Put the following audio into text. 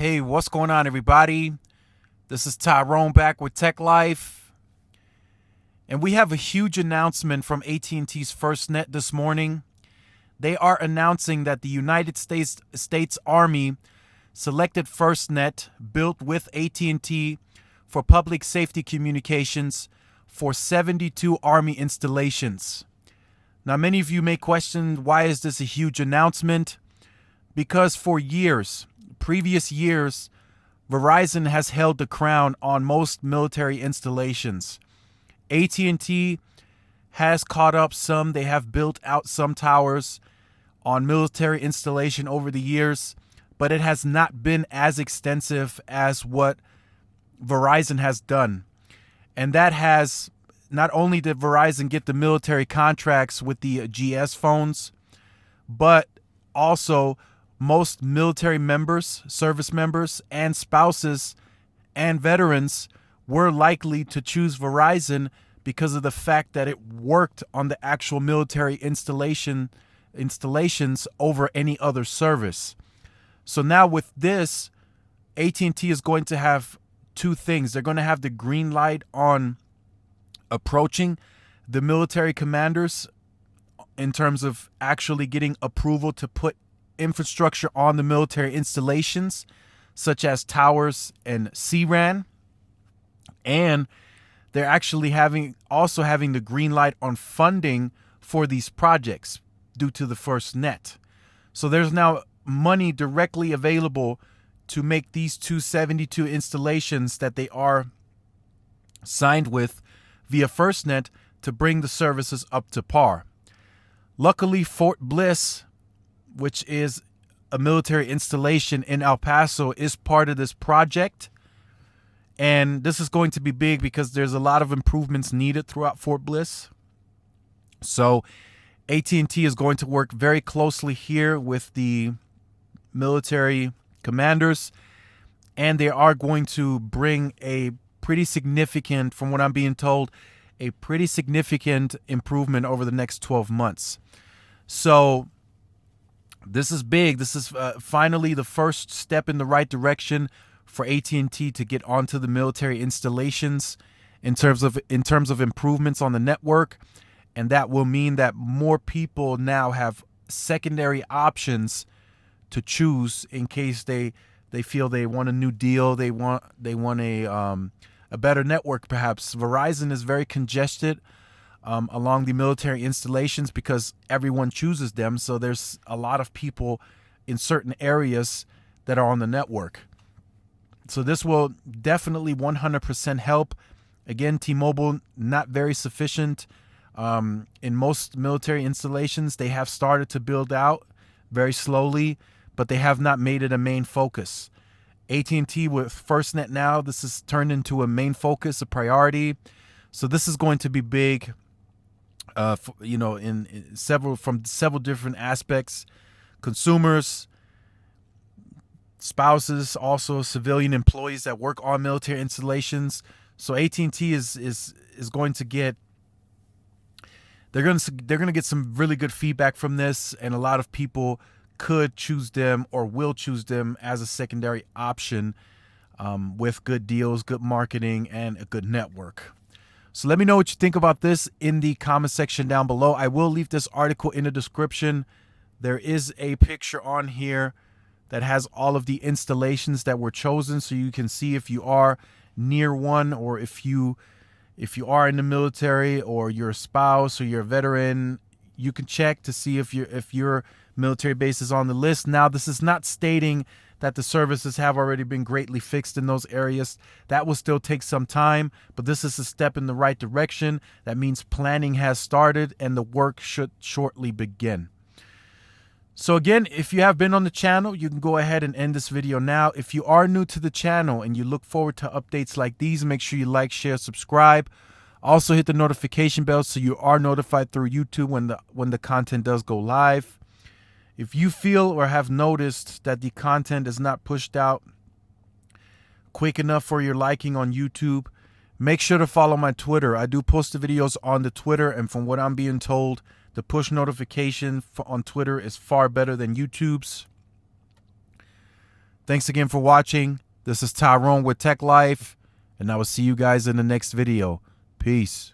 Hey, what's going on, everybody? This is Tyrone back with Tech Life. And we have a huge announcement from AT&T's FirstNet this morning. They are announcing that the United States Army selected FirstNet, built with AT&T for public safety communications for 72 Army installations. Now, many of you may question, why is this a huge announcement? Because for previous years, Verizon has held the crown on most military installations. AT&T has caught up some. They have built out some towers on military installation over the years, but it has not been as extensive as what Verizon has done. And that has, not only did Verizon get the military contracts with the GS phones, but also most military members, service members, and spouses and veterans were likely to choose Verizon because of the fact that it worked on the actual military installations over any other service. So now with this, AT&T is going to have two things. They're going to have the green light on approaching the military commanders in terms of actually getting approval to put infrastructure on the military installations, such as towers and CRAN. And they're actually also having the green light on funding for these projects due to the FirstNet. So there's now money directly available to make these 272 installations that they are signed with via FirstNet to bring the services up to par. Luckily, Fort Bliss, which is a military installation in El Paso, is part of this project. And this is going to be big because there's a lot of improvements needed throughout Fort Bliss. So AT&T is going to work very closely here with the military commanders, and they are going to bring a pretty significant, from what I'm being told, a pretty significant improvement over the next 12 months. So this is big. This is finally the first step in the right direction for AT&T to get onto the military installations in terms of improvements on the network, and that will mean that more people now have secondary options to choose in case they feel they want a new deal, they want a better network. Perhaps Verizon is very congested along the military installations because everyone chooses them. So there's a lot of people in certain areas that are on the network. So this will definitely 100% help. Again, T-Mobile, not very sufficient. In most military installations, they have started to build out very slowly, but they have not made it a main focus. AT&T with FirstNet now, this is turned into a main focus, a priority. So this is going to be big, in several different aspects. Consumers, spouses, also civilian employees that work on military installations. So AT&T is going to get, they're going to get some really good feedback from this, and a lot of people could choose them or will choose them as a secondary option with good deals, good marketing, and a good network. So let me know what you think about this in the comment section down below. I will leave this article in the description. There is a picture on here that has all of the installations that were chosen, so you can see if you are near one, or if you are in the military, or you're a spouse, or you're a veteran. You can check to see if your military base is on the list. Now, this is not stating that the services have already been greatly fixed in those areas. That will still take some time, but this is a step in the right direction. That means planning has started and the work should shortly begin. So again, if you have been on the channel, you can go ahead and end this video now. If you are new to the channel and you look forward to updates like these, make sure you like, share, subscribe. Also hit the notification bell so you are notified through YouTube when the content does go live. If you feel or have noticed that the content is not pushed out quick enough for your liking on YouTube, make sure to follow my Twitter. I do post the videos on the Twitter, and from what I'm being told, the push notification on Twitter is far better than YouTube's. Thanks again for watching. This is Tyrone with Tech Life, and I will see you guys in the next video. Peace.